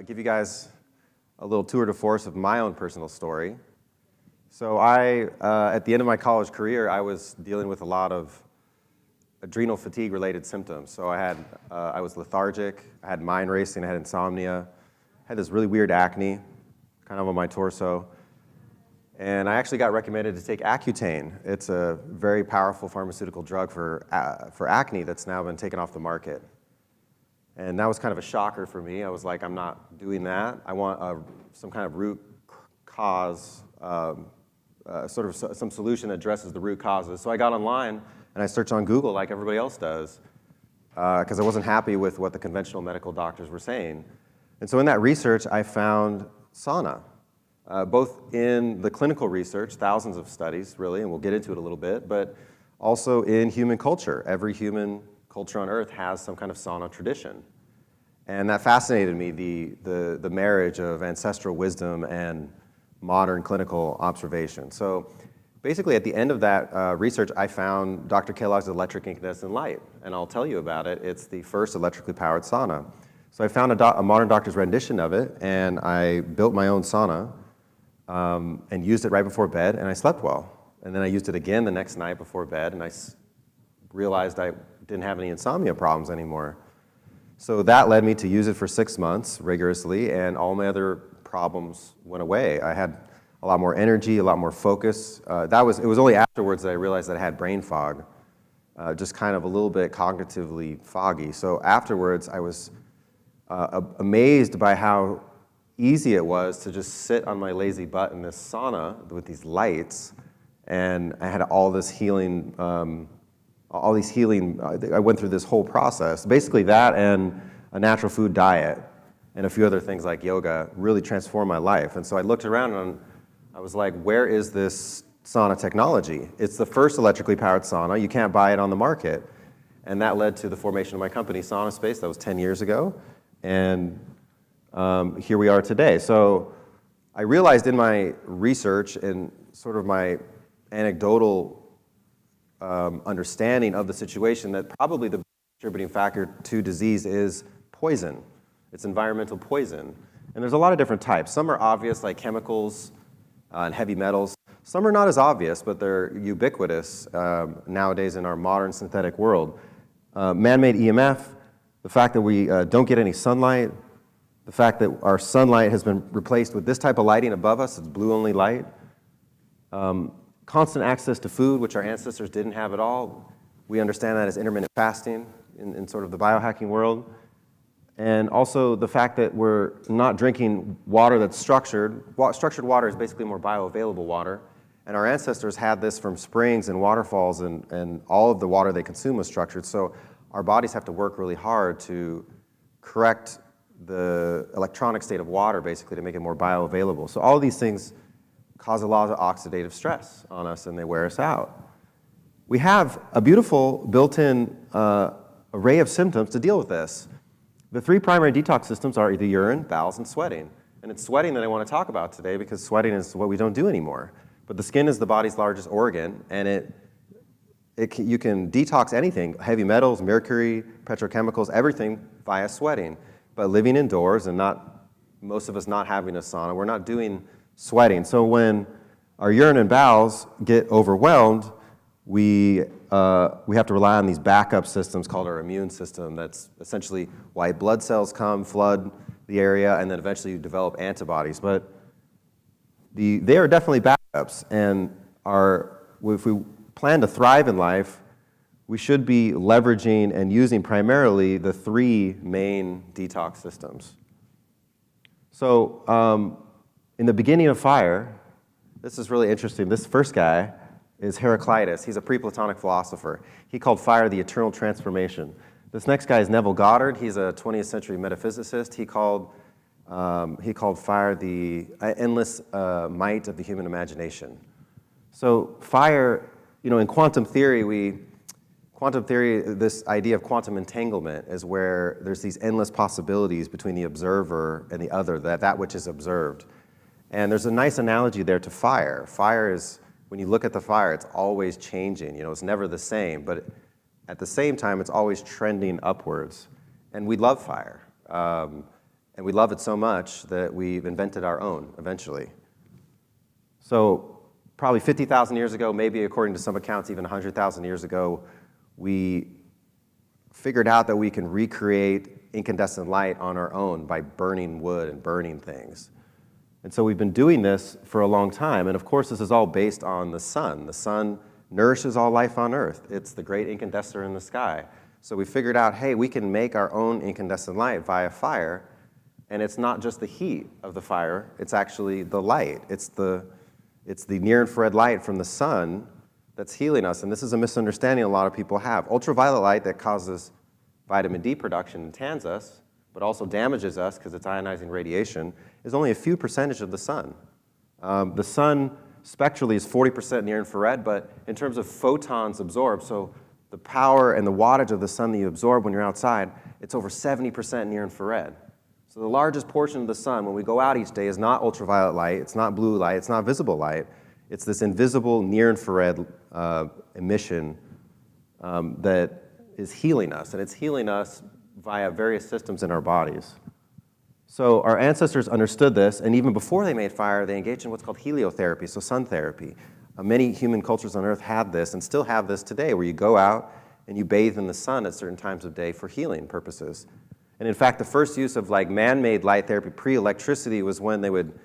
give you guys a little tour de force of my own personal story. So at the end of my college career, I was dealing with a lot of adrenal fatigue related symptoms. So I was lethargic, I had mind racing, I had insomnia, I had this really weird acne, kind of on my torso. And I actually got recommended to take Accutane. It's a very powerful pharmaceutical drug for acne that's now been taken off the market. And that was kind of a shocker for me. I was like, I'm not doing that. I want some kind of root cause, sort of some solution that addresses the root causes. So I got online and I searched on Google like everybody else does, because I wasn't happy with what the conventional medical doctors were saying. And so in that research, I found sauna, both in the clinical research, thousands of studies really, and we'll get into it a little bit, but also in human culture. Every human culture on earth has some kind of sauna tradition. And that fascinated me, the marriage of ancestral wisdom and modern clinical observation. So basically at the end of that research, I found Dr. Kellogg's electric incandescent light, and I'll tell you about it. It's the first electrically powered sauna. So I found a modern doctor's rendition of it, and I built my own sauna and used it right before bed, and I slept well. And then I used it again the next night before bed, and I realized I didn't have any insomnia problems anymore. So that led me to use it for 6 months rigorously, and all my other problems went away. I had a lot more energy, a lot more focus. It was only afterwards that I realized that I had brain fog, just kind of a little bit cognitively foggy. So afterwards, I was amazed by how easy it was to just sit on my lazy butt in this sauna with these lights, and I had all this healing, I went through this whole process. Basically that and a natural food diet and a few other things like yoga really transformed my life. And so I looked around and I was like, where is this sauna technology? It's the first electrically powered sauna. You can't buy it on the market. And that led to the formation of my company, Sauna Space. That was 10 years ago. And here we are today. So I realized in my research and sort of my anecdotal understanding of the situation that probably the contributing factor to disease is poison. It's environmental poison. And there's a lot of different types. Some are obvious, like chemicals and heavy metals. Some are not as obvious, but they're ubiquitous nowadays in our modern synthetic world. Man-made EMF, the fact that we don't get any sunlight, the fact that our sunlight has been replaced with this type of lighting above us, it's blue-only light. Constant access to food, which our ancestors didn't have at all. We understand that as intermittent fasting in sort of the biohacking world. And also the fact that we're not drinking water that's structured. Structured water is basically more bioavailable water. And our ancestors had this from springs and waterfalls, and all of the water they consume was structured. So our bodies have to work really hard to correct the electronic state of water, basically, to make it more bioavailable. So all of these things cause a lot of oxidative stress on us, and they wear us out. We have a beautiful built-in array of symptoms to deal with this. The three primary detox systems are either urine, bowels, and sweating. And it's sweating that I want to talk about today because sweating is what we don't do anymore. But the skin is the body's largest organ, and you can detox anything, heavy metals, mercury, petrochemicals, everything via sweating. But living indoors and most of us not having a sauna, we're not doing sweating. So when our urine and bowels get overwhelmed, we have to rely on these backup systems called our immune system. That's essentially white blood cells come, flood the area, and then eventually you develop antibodies. But they are definitely backups, and if we plan to thrive in life, we should be leveraging and using primarily the three main detox systems. So in the beginning of fire, this is really interesting. This first guy is Heraclitus. He's a pre-Platonic philosopher. He called fire the eternal transformation. This next guy is Neville Goddard. He's a 20th century metaphysicist. He called fire the endless might of the human imagination. So fire, in quantum theory, this idea of quantum entanglement is where there's these endless possibilities between the observer and the other, that which is observed. And there's a nice analogy there to fire. Fire is, when you look at the fire, it's always changing. It's never the same, but at the same time, it's always trending upwards. And we love fire. And we love it so much that we've invented our own eventually. So probably 50,000 years ago, maybe according to some accounts, even 100,000 years ago, we figured out that we can recreate incandescent light on our own by burning wood and burning things. And so we've been doing this for a long time. And of course, this is all based on the sun. The sun nourishes all life on Earth. It's the great incandescent in the sky. So we figured out, hey, we can make our own incandescent light via fire. And it's not just the heat of the fire, it's actually the light. It's the near-infrared light from the sun that's healing us. And this is a misunderstanding a lot of people have. Ultraviolet light that causes vitamin D production and tans us, but also damages us because it's ionizing radiation, is only a few percentage of the sun. The sun spectrally is 40% near-infrared, but in terms of photons absorbed, so the power and the wattage of the sun that you absorb when you're outside, it's over 70% near-infrared. So the largest portion of the sun, when we go out each day, is not ultraviolet light, it's not blue light, it's not visible light. It's this invisible near-infrared emission that is healing us, and it's healing us via various systems in our bodies. So our ancestors understood this, and even before they made fire, they engaged in what's called heliotherapy, so sun therapy. Many human cultures on Earth had this, and still have this today, where you go out and you bathe in the sun at certain times of day for healing purposes. And in fact, the first use of like man-made light therapy pre-electricity was when they would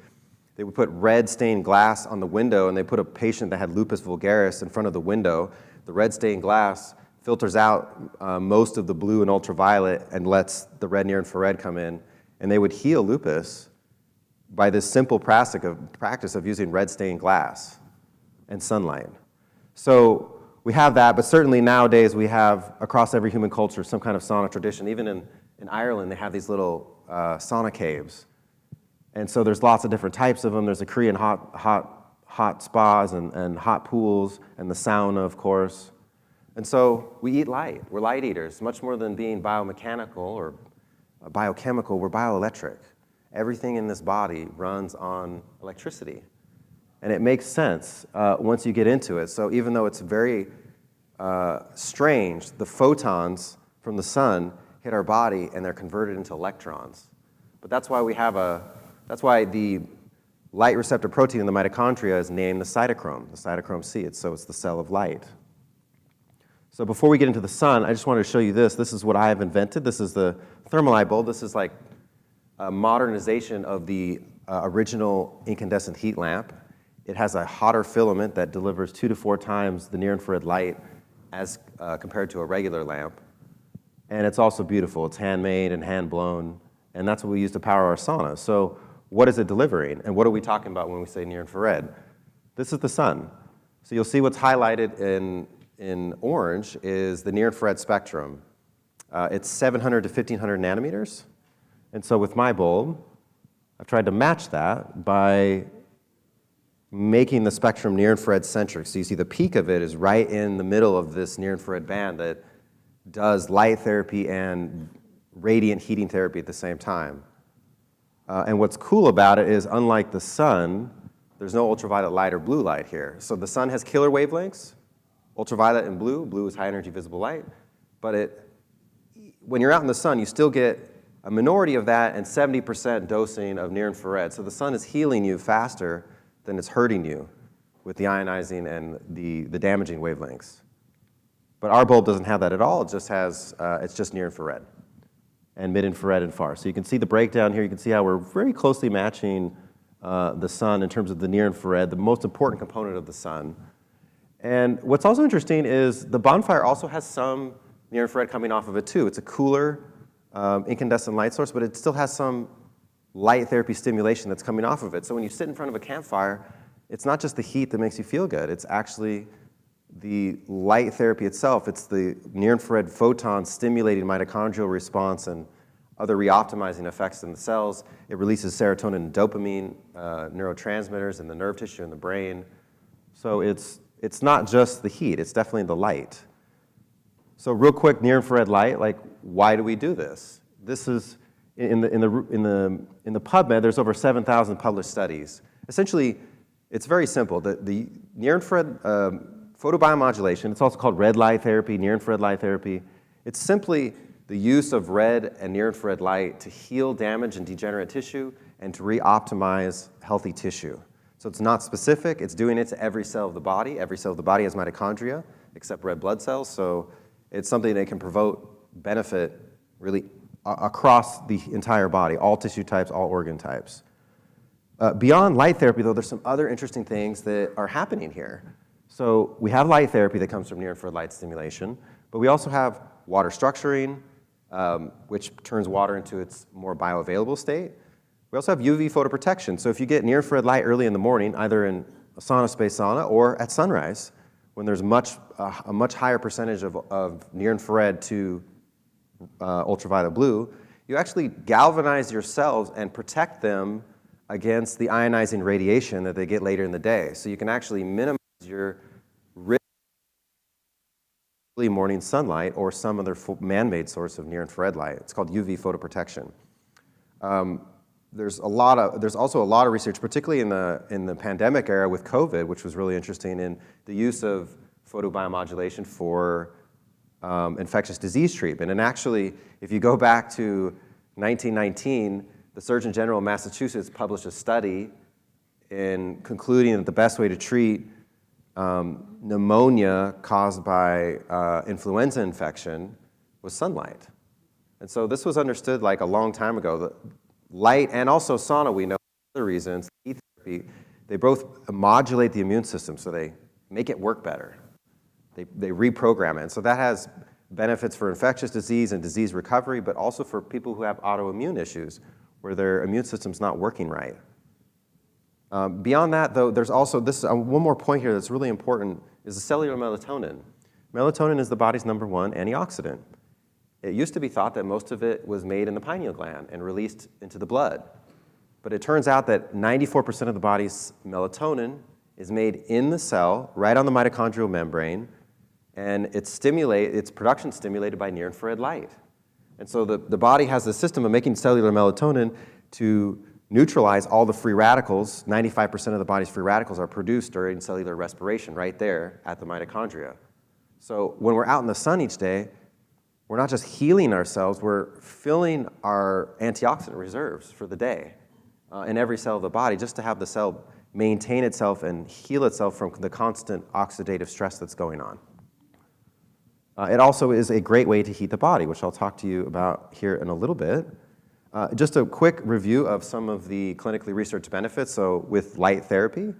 put red stained glass on the window, and they put a patient that had lupus vulgaris in front of the window. The red stained glass filters out most of the blue and ultraviolet and lets the red near-infrared come in. And they would heal lupus by this simple practice of using red stained glass and sunlight. So we have that, but certainly nowadays we have, across every human culture, some kind of sauna tradition. Even in Ireland, they have these little sauna caves. And so there's lots of different types of them. There's the Korean hot spas and hot pools, and the sauna, of course. And so we eat light. We're light eaters. Much more than being biomechanical or biochemical, we're bioelectric. Everything in this body runs on electricity. And it makes sense once you get into it. So even though it's very strange, the photons from the sun hit our body and they're converted into electrons. But that's why that's why the light receptor protein in the mitochondria is named the cytochrome C. It's the cell of light. So before we get into the sun, I just wanted to show you this. This is what I have invented. This is the thermal bulb. This is like a modernization of the original incandescent heat lamp. It has a hotter filament that delivers 2 to 4 times the near-infrared light as compared to a regular lamp. And it's also beautiful. It's handmade and hand-blown, and that's what we use to power our sauna. So what is it delivering, and what are we talking about when we say near-infrared? This is the sun. So you'll see what's highlighted in orange is the near-infrared spectrum. It's 700 to 1,500 nanometers. And so with my bulb, I've tried to match that by making the spectrum near-infrared centric. So you see the peak of it is right in the middle of this near-infrared band that does light therapy and radiant heating therapy at the same time. And what's cool about it is, unlike the sun, there's no ultraviolet light or blue light here. So the sun has killer wavelengths, ultraviolet and blue. Blue is high energy visible light. But when you're out in the sun, you still get a minority of that and 70% dosing of near-infrared. So the sun is healing you faster than it's hurting you with the ionizing and the damaging wavelengths. But our bulb doesn't have that at all. It just has, it's just near-infrared and mid-infrared and far. So you can see the breakdown here. You can see how we're very closely matching the sun in terms of the near-infrared, the most important component of the sun. And what's also interesting is the bonfire also has some near-infrared coming off of it too. It's a cooler incandescent light source, but it still has some light therapy stimulation that's coming off of it. So when you sit in front of a campfire, it's not just the heat that makes you feel good. It's actually the light therapy itself. It's the near-infrared photons stimulating mitochondrial response and other reoptimizing effects in the cells. It releases serotonin and dopamine neurotransmitters in the nerve tissue in the brain. So it's not just the heat. It's definitely the light. So real quick, near-infrared light. Like, why do we do this? This is in the PubMed. There's over 7,000 published studies. Essentially, it's very simple. The near-infrared photobiomodulation, it's also called red light therapy, near-infrared light therapy. It's simply the use of red and near-infrared light to heal damaged and degenerate tissue and to re-optimize healthy tissue. So it's not specific, it's doing it to every cell of the body. Every cell of the body has mitochondria, except red blood cells, so it's something that can promote benefit really across the entire body, all tissue types, all organ types. Beyond light therapy, though, there's some other interesting things that are happening here. So we have light therapy that comes from near-infrared light stimulation, but we also have water structuring, which turns water into its more bioavailable state. We also have UV photoprotection. So if you get near-infrared light early in the morning, either in a sauna, space sauna, or at sunrise, when there's a much higher percentage of near-infrared to ultraviolet blue, you actually galvanize your cells and protect them against the ionizing radiation that they get later in the day. So you can actually minimize your risk of early morning sunlight or some other man-made source of near-infrared light. It's called UV photoprotection. There's also a lot of research, particularly in the pandemic era with COVID, which was really interesting, in the use of photobiomodulation for infectious disease treatment. And actually, if you go back to 1919, the Surgeon General of Massachusetts published a study in concluding that the best way to treat pneumonia caused by influenza infection was sunlight. And so this was understood like a long time ago. That light and also sauna, we know for other reasons, heat therapy, they both modulate the immune system, so they make it work better. They reprogram it. And so that has benefits for infectious disease and disease recovery, but also for people who have autoimmune issues where their immune system's not working right. Beyond that, though, there's also one more point here that's really important, is the cellular melatonin. Melatonin is the body's #1 antioxidant. It used to be thought that most of it was made in the pineal gland and released into the blood. But it turns out that 94% of the body's melatonin is made in the cell, right on the mitochondrial membrane, and its production stimulated by near-infrared light. And so the body has a system of making cellular melatonin to neutralize all the free radicals. 95% of the body's free radicals are produced during cellular respiration right there at the mitochondria. So when we're out in the sun each day, we're not just healing ourselves, we're filling our antioxidant reserves for the day in every cell of the body, just to have the cell maintain itself and heal itself from the constant oxidative stress that's going on. It also is a great way to heat the body, which I'll talk to you about here in a little bit. Just a quick review of some of the clinically researched benefits. So with light therapy,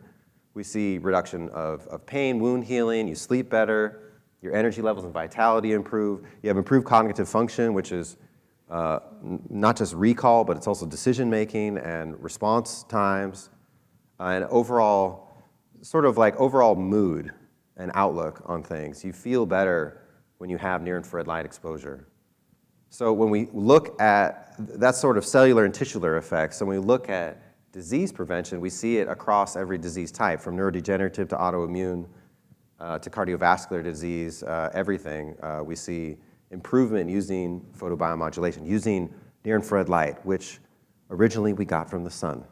we see reduction of pain, wound healing, you sleep better, your energy levels and vitality improve, you have improved cognitive function, which is not just recall, but it's also decision making and response times, and overall, sort of like overall mood and outlook on things. You feel better when you have near-infrared light exposure. So when we look at that sort of cellular and tisular effects, so when we look at disease prevention, we see it across every disease type, from neurodegenerative to autoimmune to cardiovascular disease, everything. We see improvement using photobiomodulation, using near-infrared light, which originally we got from the sun.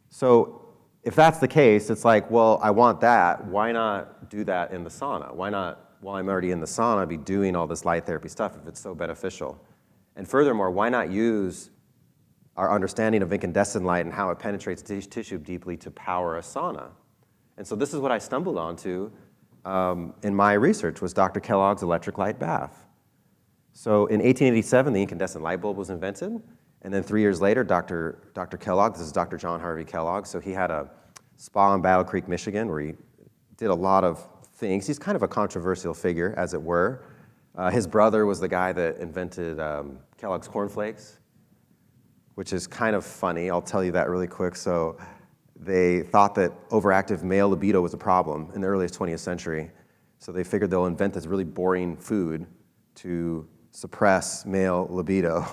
So if that's the case, it's like, well, I want that. Why not do that in the sauna? Why not, while I'm already in the sauna, be doing all this light therapy stuff if it's so beneficial? And furthermore, why not use our understanding of incandescent light and how it penetrates tissue deeply to power a sauna? And so this is what I stumbled onto in my research, was Dr. Kellogg's electric light bath. So in 1887, the incandescent light bulb was invented. And then 3 years later, Dr. Kellogg, this is Dr. John Harvey Kellogg, so he had a spa in Battle Creek, Michigan, where he did a lot of things. He's kind of a controversial figure, as it were. His brother was the guy that invented Kellogg's cornflakes, which is kind of funny. I'll tell you that really quick. So they thought that overactive male libido was a problem in the earliest 20th century. So they figured they'll invent this really boring food to suppress male libido.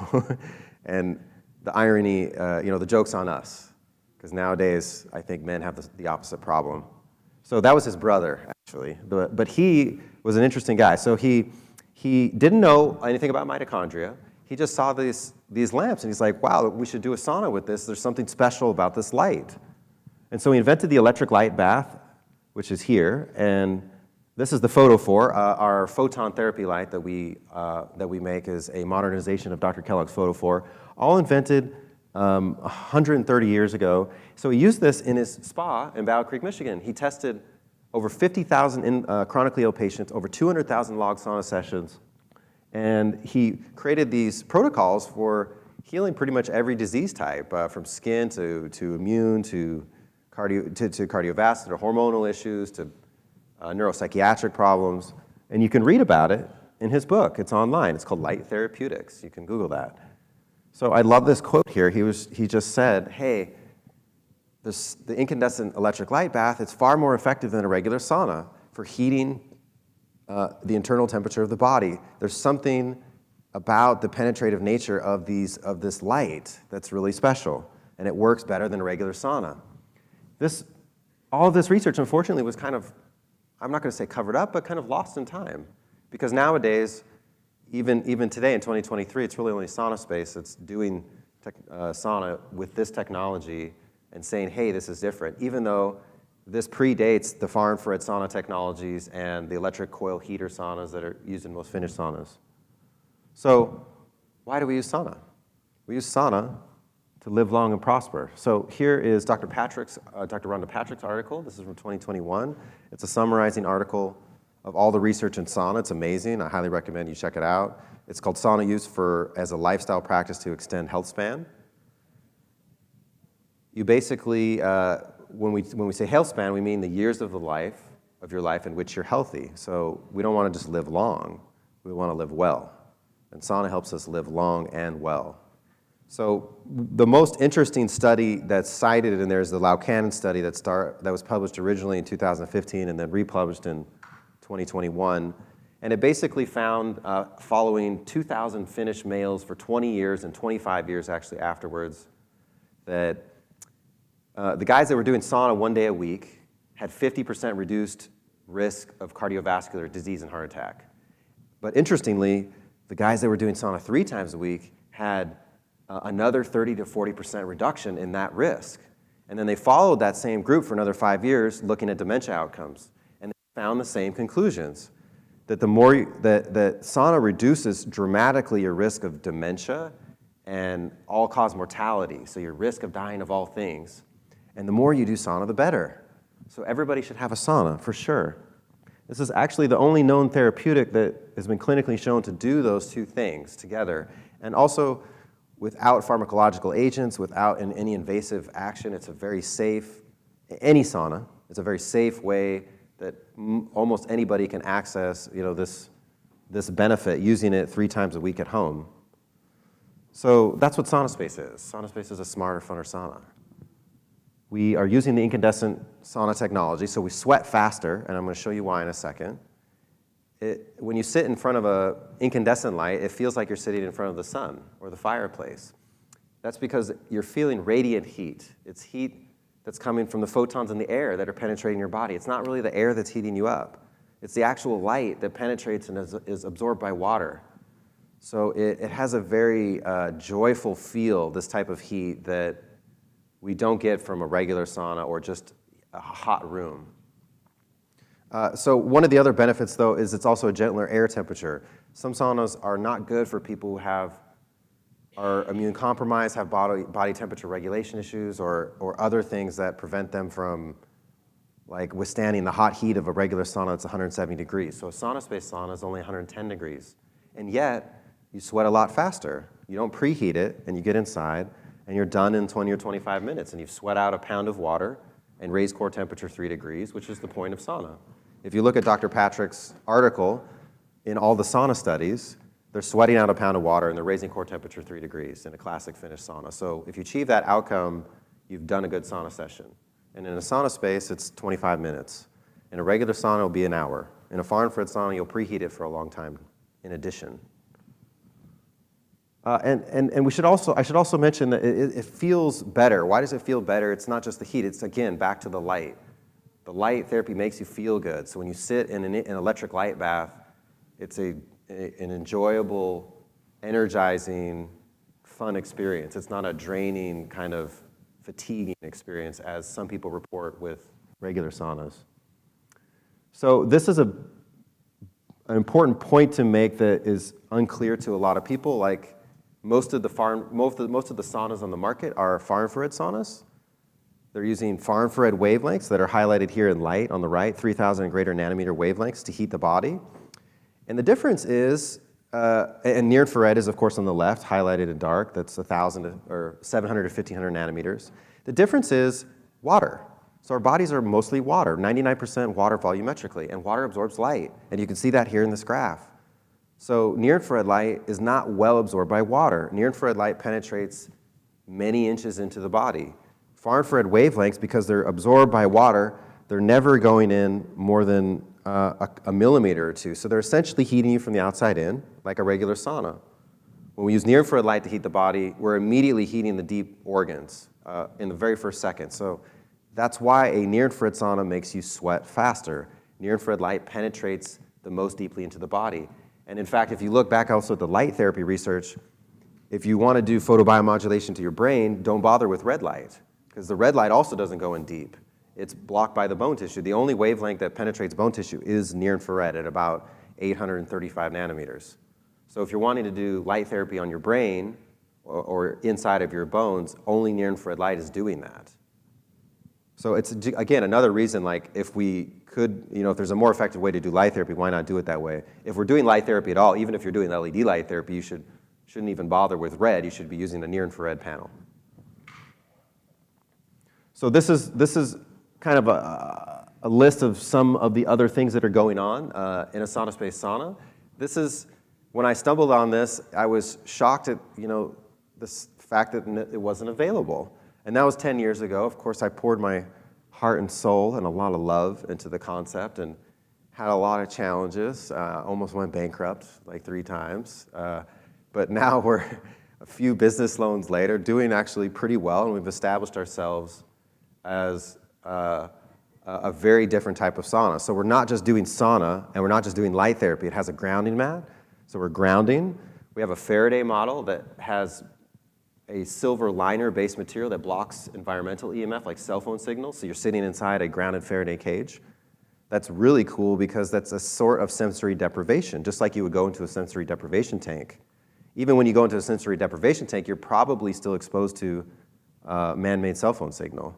And the irony, the joke's on us, because nowadays I think men have the opposite problem. So that was his brother, actually. But he was an interesting guy. So he didn't know anything about mitochondria. He just saw these lamps, and he's like, wow, we should do a sauna with this. There's something special about this light. And so he invented the electric light bath, which is here. And This is the photo for our photon therapy light that we make is a modernization of Dr. Kellogg's photo 4, all invented 130 years ago. So he used this in his spa in Battle Creek, Michigan. He tested over 50,000 chronically ill patients, over 200,000 log sauna sessions, and he created these protocols for healing pretty much every disease type, from skin to immune to cardiovascular, hormonal issues to neuropsychiatric problems. And you can read about it in his book. It's online. It's called Light Therapeutics. You can Google that. So I love this quote here. He just said, hey, the incandescent electric light bath, it's far more effective than a regular sauna for heating the internal temperature of the body. There's something about the penetrative nature of this light that's really special, and it works better than a regular sauna. All of this research, unfortunately, was kind of, I'm not going to say covered up, but kind of lost in time. Because nowadays, even today in 2023, it's really only Sauna Space that's doing sauna with this technology and saying, hey, this is different, even though this predates the far-infrared sauna technologies and the electric coil heater saunas that are used in most Finnish saunas. So why do we use sauna? We use sauna to live long and prosper. So here is Dr. Rhonda Patrick's article. This is from 2021. It's a summarizing article of all the research in sauna. It's amazing. I highly recommend you check it out. It's called Sauna Use as a Lifestyle Practice to Extend Health Span. You basically, when we say health span, we mean the years of your life in which you're healthy. So we don't want to just live long. We want to live well. And sauna helps us live long and well. So the most interesting study that's cited in there is the Laukanen study that was published originally in 2015 and then republished in 2021. And it basically found, following 2,000 Finnish males for 20 years and 25 years actually afterwards, that the guys that were doing sauna 1 day a week had 50% reduced risk of cardiovascular disease and heart attack. But interestingly, the guys that were doing sauna 3 times a week had another 30 to 40% reduction in that risk. And then they followed that same group for another 5 years looking at dementia outcomes. And they found the same conclusions, that the more that sauna reduces dramatically your risk of dementia and all-cause mortality, so your risk of dying of all things. And the more you do sauna, the better. So everybody should have a sauna, for sure. This is actually the only known therapeutic that has been clinically shown to do those two things together. And also, without pharmacological agents, without any invasive action, it's a very safe, any sauna, it's a very safe way that almost anybody can access, this benefit using it 3 times a week at home. So that's what Sauna Space is. Sauna Space is a smarter, funner sauna. We are using the incandescent sauna technology, so we sweat faster, and I'm going to show you why in a second. When you sit in front of an incandescent light, it feels like you're sitting in front of the sun or the fireplace. That's because you're feeling radiant heat. It's heat that's coming from the photons in the air that are penetrating your body. It's not really the air that's heating you up. It's the actual light that penetrates and is absorbed by water. So it has a very joyful feel, this type of heat, that we don't get from a regular sauna or just a hot room. So one of the other benefits, though, is it's also a gentler air temperature. Some saunas are not good for people who are immune compromised, have body temperature regulation issues, or other things that prevent them from withstanding the hot heat of a regular sauna that's 170 degrees. So a Sauna Space sauna is only 110 degrees. And yet, you sweat a lot faster. You don't preheat it, and you get inside, and you're done in 20 or 25 minutes, and you've sweat out a pound of water and raised core temperature 3 degrees, which is the point of sauna. If you look at Dr. Patrick's article, in all the sauna studies, they're sweating out a pound of water and they're raising core temperature 3 degrees in a classic Finnish sauna. So if you achieve that outcome, you've done a good sauna session. And in a Sauna Space, it's 25 minutes. In a regular sauna, it'll be an hour. In a far-infrared sauna, you'll preheat it for a long time in addition. And I should also mention that it feels better. Why does it feel better? It's not just the heat. It's, again, back to the light. The light therapy makes you feel good. So when you sit in an electric light bath, it's an enjoyable, energizing, fun experience. It's not a draining, kind of fatiguing experience, as some people report with regular saunas. So this is an important point to make that is unclear to a lot of people. Like most of the saunas on the market are far infrared saunas. They're using far infrared wavelengths that are highlighted here in light on the right, 3,000 and greater nanometer wavelengths to heat the body. And the difference is, and near infrared is of course on the left, highlighted in dark. That's 1,000 or 700 to 1,500 nanometers. The difference is water. So our bodies are mostly water, 99% water volumetrically, and water absorbs light. And you can see that here in this graph. So near-infrared light is not well absorbed by water. Near-infrared light penetrates many inches into the body. Far-infrared wavelengths, because they're absorbed by water, they're never going in more than a millimeter or two. So they're essentially heating you from the outside in, like a regular sauna. When we use near-infrared light to heat the body, we're immediately heating the deep organs in the very first second. So that's why a near-infrared sauna makes you sweat faster. Near-infrared light penetrates the most deeply into the body. And in fact, if you look back also at the light therapy research, if you want to do photobiomodulation to your brain, don't bother with red light, because the red light also doesn't go in deep. It's blocked by the bone tissue. The only wavelength that penetrates bone tissue is near-infrared at about 835 nanometers. So if you're wanting to do light therapy on your brain or inside of your bones, only near-infrared light is doing that. So it's, again, another reason, like, if we could, if there's a more effective way to do light therapy, why not do it that way? If we're doing light therapy at all, even if you're doing LED light therapy, you shouldn't even bother with red. You should be using a near-infrared panel. So this is kind of a list of some of the other things that are going on in a sauna space sauna. This is, when I stumbled on this, I was shocked at, this fact that it wasn't available. And that was 10 years ago. Of course, I poured my heart and soul and a lot of love into the concept and had a lot of challenges. Almost went bankrupt like 3 times. But now we're a few business loans later, doing actually pretty well, and we've established ourselves as a very different type of sauna. So we're not just doing sauna, and we're not just doing light therapy. It has a grounding mat, so we're grounding. We have a Faraday model that has a silver liner-based material that blocks environmental EMF, like cell phone signals, so you're sitting inside a grounded Faraday cage. That's really cool because that's a sort of sensory deprivation, just like you would go into a sensory deprivation tank. Even when you go into a sensory deprivation tank, you're probably still exposed to man-made cell phone signal.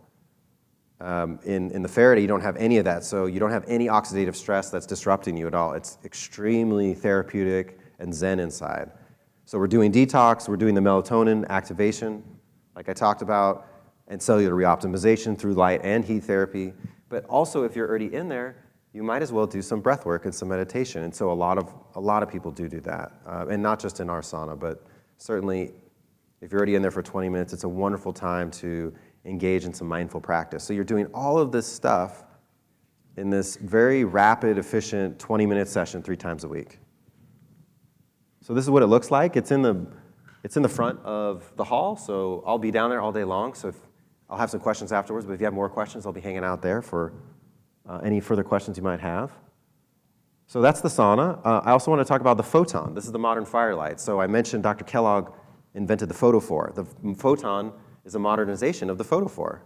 In the Faraday, you don't have any of that, so you don't have any oxidative stress that's disrupting you at all. It's extremely therapeutic and zen inside. So we're doing detox, we're doing the melatonin activation, like I talked about, and cellular reoptimization through light and heat therapy. But also, if you're already in there, you might as well do some breath work and some meditation. And so a lot of people do that, and not just in our sauna, but certainly if you're already in there for 20 minutes, it's a wonderful time to engage in some mindful practice. So you're doing all of this stuff in this very rapid, efficient 20-minute session 3 times a week. So this is what it looks like. It's in the front of the hall, so I'll be down there all day long. So I'll have some questions afterwards, but if you have more questions, I'll be hanging out there for any further questions you might have. So that's the sauna. I also want to talk about the photon. This is the modern firelight. So I mentioned Dr. Kellogg invented the photophore. The photon is a modernization of the photophore.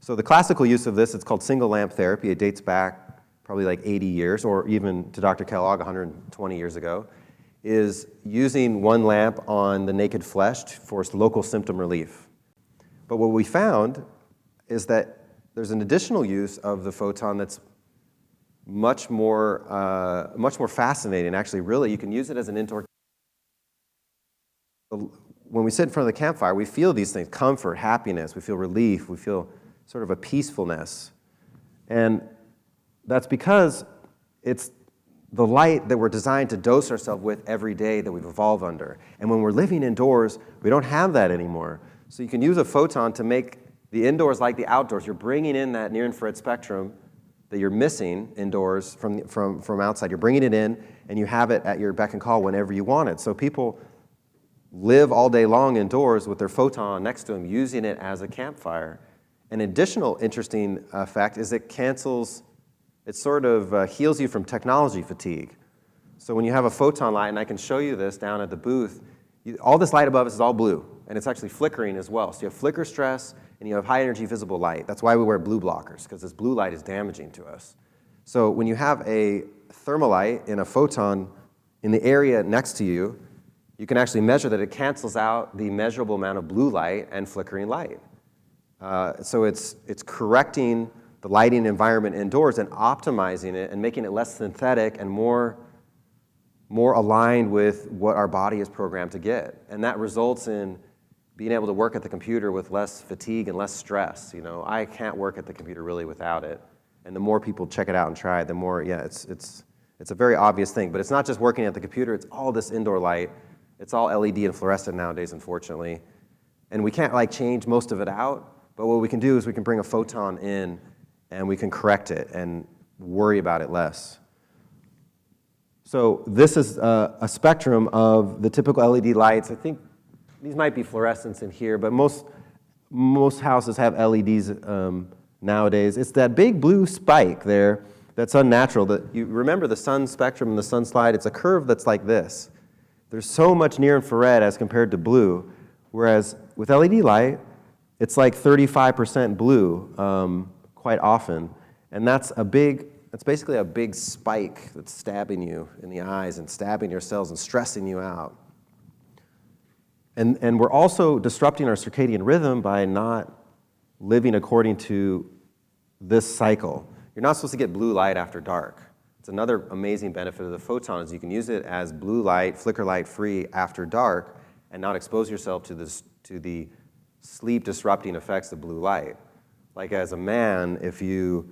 So the classical use of this, it's called single lamp therapy. It dates back probably like 80 years, or even to Dr. Kellogg 120 years ago, is using one lamp on the naked flesh for local symptom relief. But what we found is that there's an additional use of the photon that's much more fascinating. Actually, really, you can use it as an indoor. When we sit in front of the campfire, we feel these things: comfort, happiness. We feel relief. We feel sort of a peacefulness, and that's because it's the light that we're designed to dose ourselves with every day that we've evolved under. And when we're living indoors, we don't have that anymore. So you can use a photon to make the indoors like the outdoors. You're bringing in that near-infrared spectrum that you're missing indoors from outside. You're bringing it in, and you have it at your beck and call whenever you want it. So people live all day long indoors with their photon next to them, using it as a campfire. An additional interesting fact is it sort of heals you from technology fatigue. So when you have a photon light, and I can show you this down at the booth, all this light above us is all blue, and it's actually flickering as well. So you have flicker stress, and you have high energy visible light. That's why we wear blue blockers, because this blue light is damaging to us. So when you have a thermalite and a photon in the area next to you, you can actually measure that it cancels out the measurable amount of blue light and flickering light. So it's correcting the lighting environment indoors and optimizing it and making it less synthetic and more aligned with what our body is programmed to get. And that results in being able to work at the computer with less fatigue and less stress. You know, I can't work at the computer really without it. And the more people check it out and try it, the more, yeah, it's a very obvious thing. But it's not just working at the computer, it's all this indoor light. It's all LED and fluorescent nowadays, unfortunately. And we can't like change most of it out, but what we can do is we can bring a photon in and we can correct it and worry about it less. So this is a spectrum of the typical LED lights. I think these might be fluorescents in here, but most houses have LEDs nowadays. It's that big blue spike there that's unnatural. That you remember the sun spectrum and the sun slide, it's a curve that's like this. There's so much near infrared as compared to blue, whereas with LED light, it's like 35% blue quite often. And that's basically a big spike that's stabbing you in the eyes and stabbing your cells and stressing you out. And we're also disrupting our circadian rhythm by not living according to this cycle. You're not supposed to get blue light after dark. It's another amazing benefit of the photon is you can use it as blue light, flicker light free after dark and not expose yourself to the sleep disrupting effects of blue light. Like as a man, if you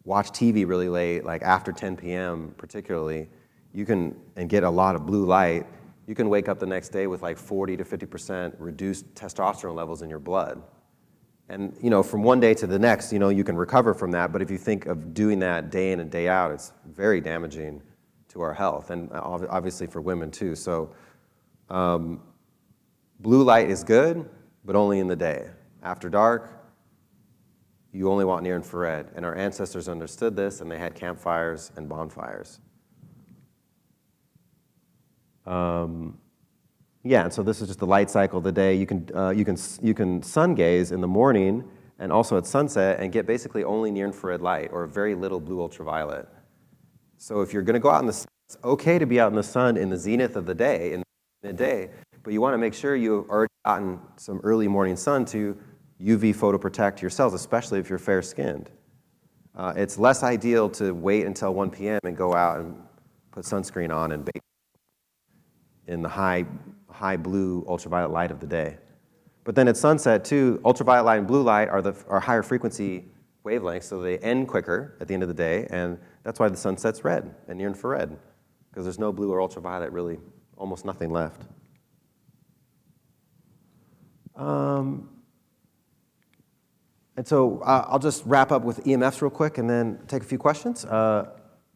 watch TV really late, like after 10 p.m. particularly, and get a lot of blue light, you can wake up the next day with like 40 to 50% reduced testosterone levels in your blood. And you know, from one day to the next, you know, you can recover from that, but if you think of doing that day in and day out, it's very damaging to our health, and obviously for women too. So blue light is good, but only in the day. After dark, you only want near infrared, and our ancestors understood this, and they had campfires and bonfires. Yeah, and so this is just the light cycle of the day. You can sun gaze in the morning and also at sunset and get basically only near infrared light or very little blue ultraviolet. So if you're going to go out in the sun, it's okay to be out in the sun in the zenith of the day, in the midday, but you want to make sure you've already gotten some early morning sun to UV photoprotect your cells, especially if you're fair-skinned. It's less ideal to wait until 1 p.m. and go out and put sunscreen on and bake in the high blue ultraviolet light of the day. But then at sunset too, ultraviolet light and blue light are higher frequency wavelengths, so they end quicker at the end of the day, and that's why the sun sets red and near infrared, because there's no blue or ultraviolet, really almost nothing left. And so I'll just wrap up with EMFs real quick and then take a few questions.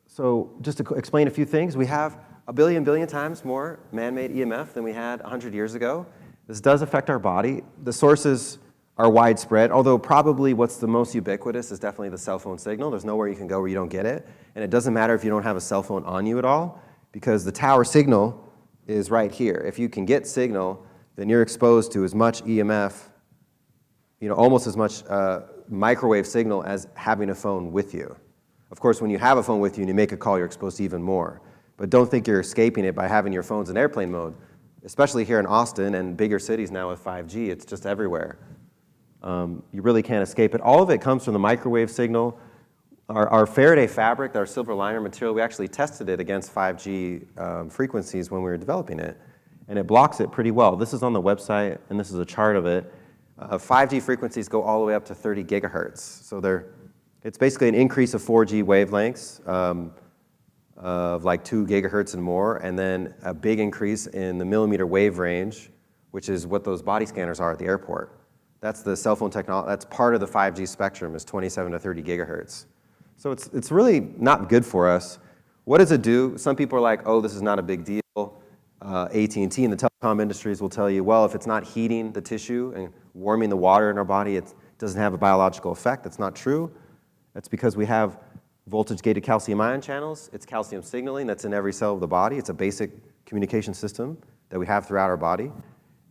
So just to explain a few things, we have a billion times more man-made EMF than we had 100 years ago. This does affect our body. The sources are widespread, although probably what's the most ubiquitous is definitely the cell phone signal. There's nowhere you can go where you don't get it. And it doesn't matter if you don't have a cell phone on you at all, because the tower signal is right here. If you can get signal, then you're exposed to as much EMF, you know, almost as much microwave signal as having a phone with you. Of course, when you have a phone with you and you make a call, you're exposed to even more. But don't think you're escaping it by having your phones in airplane mode, especially here in Austin and bigger cities now with 5G. It's just everywhere. You really can't escape it. All of it comes from the microwave signal. Our Faraday fabric, our silver liner material, we actually tested it against 5G frequencies when we were developing it, and it blocks it pretty well. This is on the website, and this is a chart of it. 5G frequencies go all the way up to 30 gigahertz. So it's basically an increase of 4G wavelengths of like 2 gigahertz and more, and then a big increase in the millimeter wave range, which is what those body scanners are at the airport. That's the cell phone technology. That's part of the 5G spectrum, is 27 to 30 gigahertz. So it's really not good for us. What does it do? Some people are like, oh, this is not a big deal. AT&T and the telecom industries will tell you, well, if it's not heating the tissue and warming the water in our body, it doesn't have a biological effect. That's not true. That's because we have voltage-gated calcium ion channels. It's calcium signaling that's in every cell of the body. It's a basic communication system that we have throughout our body.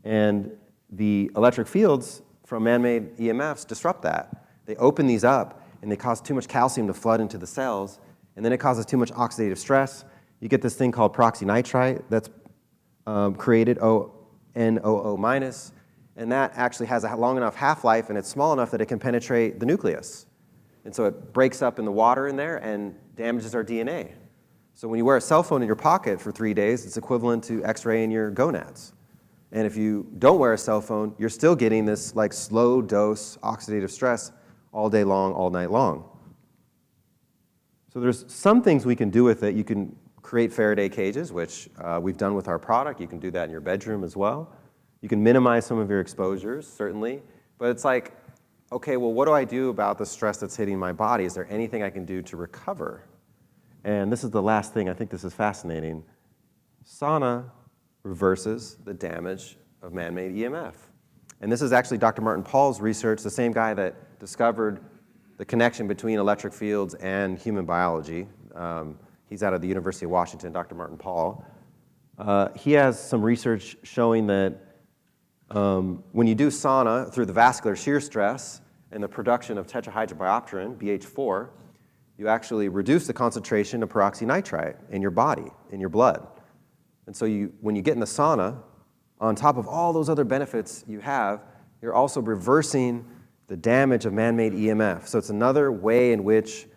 And the electric fields from man-made EMFs disrupt that. They open these up, and they cause too much calcium to flood into the cells, and then it causes too much oxidative stress. You get this thing called peroxynitrite that's created, NOO minus, and that actually has a long enough half-life and it's small enough that it can penetrate the nucleus. And so it breaks up in the water in there and damages our DNA. So when you wear a cell phone in your pocket for 3 days, it's equivalent to X-ray in your gonads. And if you don't wear a cell phone, you're still getting this like slow dose oxidative stress all day long, all night long. So there's some things we can do with it. You can create Faraday cages, which we've done with our product. You can do that in your bedroom as well. You can minimize some of your exposures, certainly. But it's like, okay, well, what do I do about the stress that's hitting my body? Is there anything I can do to recover? And this is the last thing. I think this is fascinating. Sauna reverses the damage of man-made EMF. And this is actually Dr. Martin Pall's research, the same guy that discovered the connection between electric fields and human biology. He's out of the University of Washington, Dr. Martin Pall. He has some research showing that when you do sauna through the vascular shear stress and the production of tetrahydrobiopterin, BH4, you actually reduce the concentration of peroxynitrite in your body, in your blood. And so when you get in the sauna, on top of all those other benefits you have, you're also reversing the damage of man-made EMF. So it's another way in which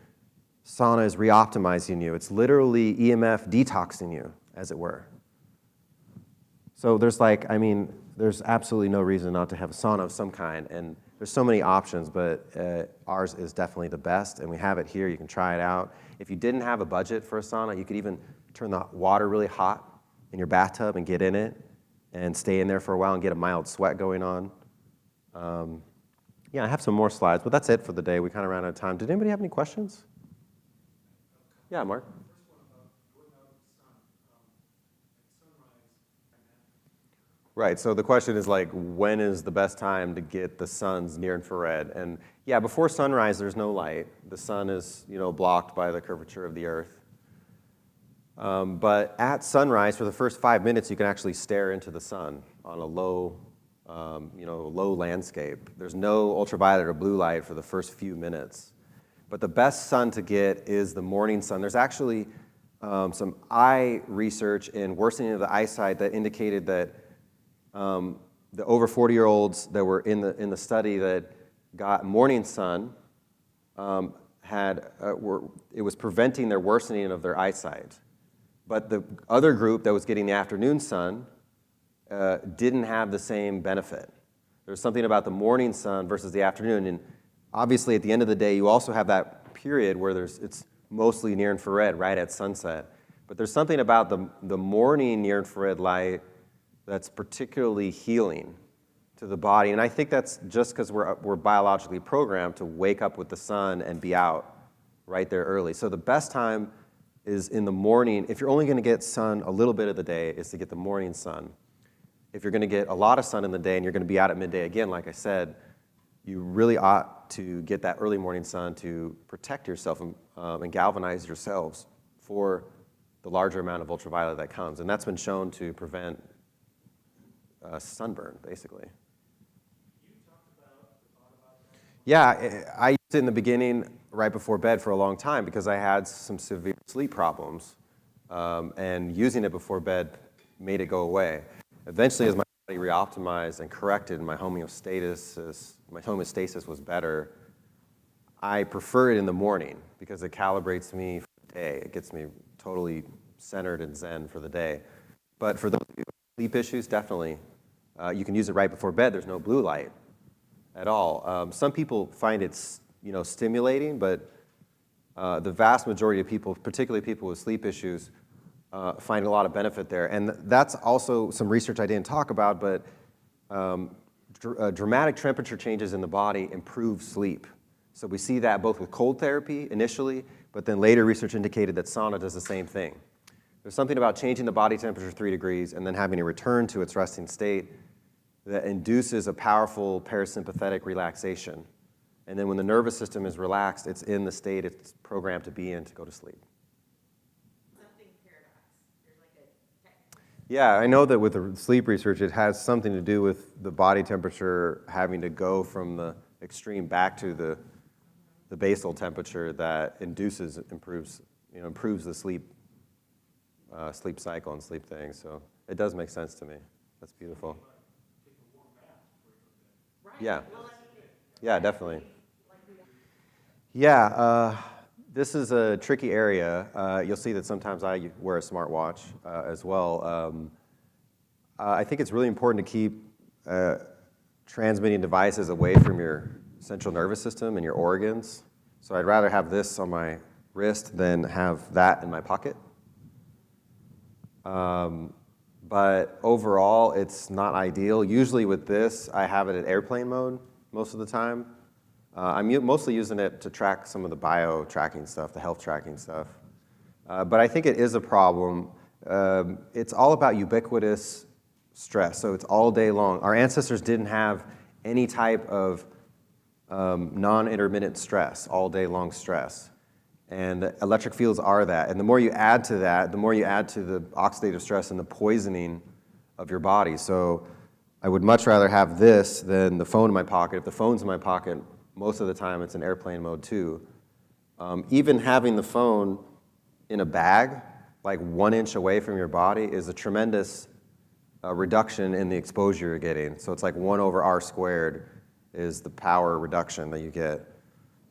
sauna is re-optimizing you. It's literally EMF detoxing you, as it were. So there's absolutely no reason not to have a sauna of some kind. And there's so many options, but ours is definitely the best. And we have it here. You can try it out. If you didn't have a budget for a sauna, you could even turn the water really hot in your bathtub and get in it and stay in there for a while and get a mild sweat going on. Yeah, I have some more slides, but that's it for the day. We kind of ran out of time. Did anybody have any questions? Yeah, Mark? Right, so the question is like, when is the best time to get the sun's near infrared? And yeah, before sunrise, there's no light. The sun is, blocked by the curvature of the earth. But at sunrise, for the first 5 minutes, you can actually stare into the sun on a low landscape. There's no ultraviolet or blue light for the first few minutes. But the best sun to get is the morning sun. There's actually some eye research in worsening of the eyesight that indicated that the over 40-year-olds that were in the study that got morning sun it was preventing their worsening of their eyesight. But the other group that was getting the afternoon sun didn't have the same benefit. There's something about the morning sun versus the afternoon, and obviously at the end of the day, you also have that period where it's mostly near infrared right at sunset. But there's something about the morning near infrared light that's particularly healing to the body, and I think that's just because we're biologically programmed to wake up with the sun and be out right there early. So the best time is in the morning. If you're only going to get sun a little bit of the day, is to get the morning sun. If you're going to get a lot of sun in the day and you're going to be out at midday again, like I said, you really ought to get that early morning sun to protect yourself and galvanize yourselves for the larger amount of ultraviolet that comes. And that's been shown to prevent sunburn, basically. Yeah, I used it in the beginning right before bed for a long time because I had some severe sleep problems, and using it before bed made it go away. Eventually, as my body reoptimized and corrected, my homeostasis was better. I prefer it in the morning because it calibrates me for the day. It gets me totally centered and zen for the day. But for those of you with sleep issues, definitely, you can use it right before bed. There's no blue light at all. Some people find it, stimulating, but the vast majority of people, particularly people with sleep issues, find a lot of benefit there. And that's also some research I didn't talk about, but dramatic temperature changes in the body improve sleep. So we see that both with cold therapy initially, but then later research indicated that sauna does the same thing. There's something about changing the body temperature 3 degrees and then having a return to its resting state that induces a powerful parasympathetic relaxation. And then when the nervous system is relaxed, it's in the state it's programmed to be in to go to sleep. Something paradox. There's like a Yeah, I know that with the sleep research, it has something to do with the body temperature having to go from the extreme back to the basal temperature that improves improves the sleep cycle and sleep thing. So it does make sense to me. That's beautiful. Yeah. Yeah, definitely. Yeah, this is a tricky area. You'll see that sometimes I wear a smartwatch as well. I think it's really important to keep transmitting devices away from your central nervous system and your organs. So I'd rather have this on my wrist than have that in my pocket. But overall, it's not ideal. Usually with this, I have it at airplane mode most of the time. I'm mostly using it to track some of the bio tracking stuff, the health tracking stuff. But I think it is a problem. It's all about ubiquitous stress, so it's all day long. Our ancestors didn't have any type of non-intermittent stress, all day long stress. And electric fields are that. And the more you add to that, the more you add to the oxidative stress and the poisoning of your body. So I would much rather have this than the phone in my pocket. If the phone's in my pocket, most of the time it's in airplane mode too. Even having the phone in a bag, like 1 inch away from your body, is a tremendous reduction in the exposure you're getting. So it's like 1 over r squared is the power reduction that you get.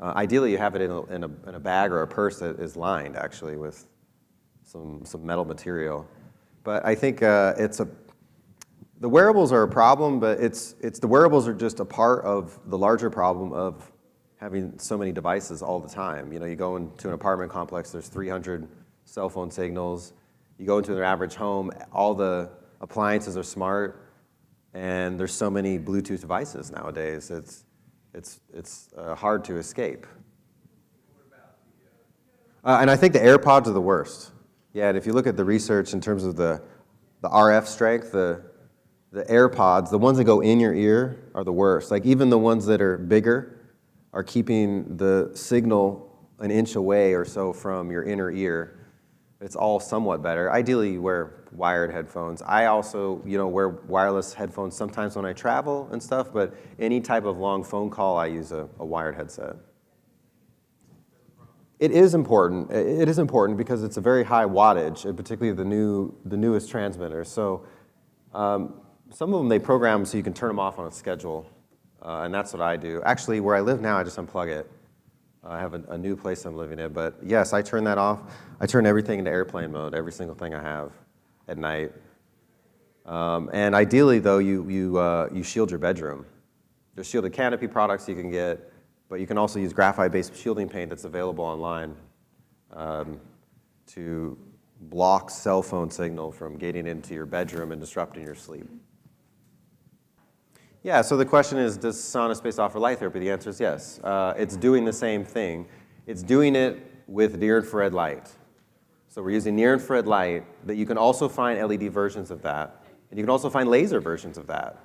Ideally, you have it in a bag or a purse that is lined, actually, with some metal material. But I think the wearables are a problem, but the wearables are just a part of the larger problem of having so many devices all the time. You go into an apartment complex, there's 300 cell phone signals. You go into an average home, all the appliances are smart, and there's so many Bluetooth devices nowadays. It's hard to escape. And I think the AirPods are the worst. Yeah, and if you look at the research in terms of the RF strength, the AirPods, the ones that go in your ear, are the worst. Like even the ones that are bigger are keeping the signal an inch away or so from your inner ear. It's all somewhat better. Ideally, you wear wired headphones. I also, wear wireless headphones sometimes when I travel and stuff, but any type of long phone call, I use a wired headset. It is important. It is important because it's a very high wattage, and particularly the newest transmitters. So some of them, they program so you can turn them off on a schedule, and that's what I do. Actually, where I live now, I just unplug it. I have a new place I'm living in, but yes, I turn that off. I turn everything into airplane mode, every single thing I have at night. And ideally, though, you shield your bedroom. There's shielded canopy products you can get, but you can also use graphite-based shielding paint that's available online to block cell phone signal from getting into your bedroom and disrupting your sleep. Yeah, so the question is, does sauna space offer light therapy? The answer is yes. It's doing the same thing. It's doing it with near-infrared light. So we're using near-infrared light, but you can also find LED versions of that, and you can also find laser versions of that.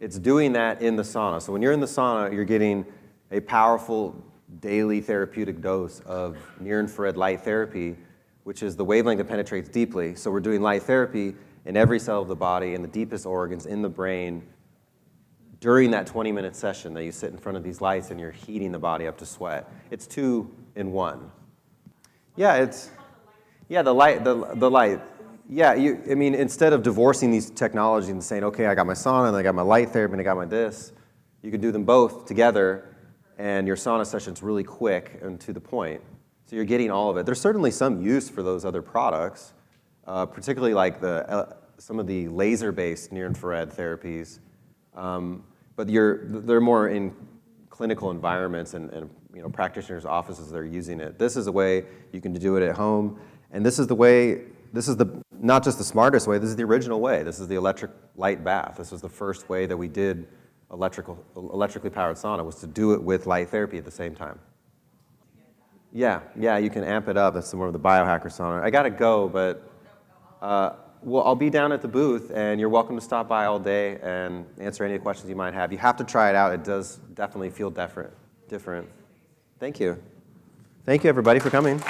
It's doing that in the sauna. So when you're in the sauna, you're getting a powerful daily therapeutic dose of near-infrared light therapy, which is the wavelength that penetrates deeply. So we're doing light therapy in every cell of the body, in the deepest organs, in the brain, during that 20-minute session that you sit in front of these lights and you're heating the body up to sweat. It's 2 in 1. Yeah, the light. Yeah, instead of divorcing these technologies and saying, okay, I got my sauna and I got my light therapy and I got my this, you can do them both together, and your sauna session's really quick and to the point. So you're getting all of it. There's certainly some use for those other products, particularly like some of the laser-based near-infrared therapies. But they're more in clinical environments and practitioners' offices that are using it. This is a way you can do it at home, and this is not just the smartest way, this is the original way. This is the electric light bath. This was the first way that we did electrically powered sauna, was to do it with light therapy at the same time. Yeah, you can amp it up. That's more of the biohacker sauna. I gotta go, but well, I'll be down at the booth, and you're welcome to stop by all day and answer any questions you might have. You have to try it out. It does definitely feel different. Thank you. Thank you, everybody, for coming.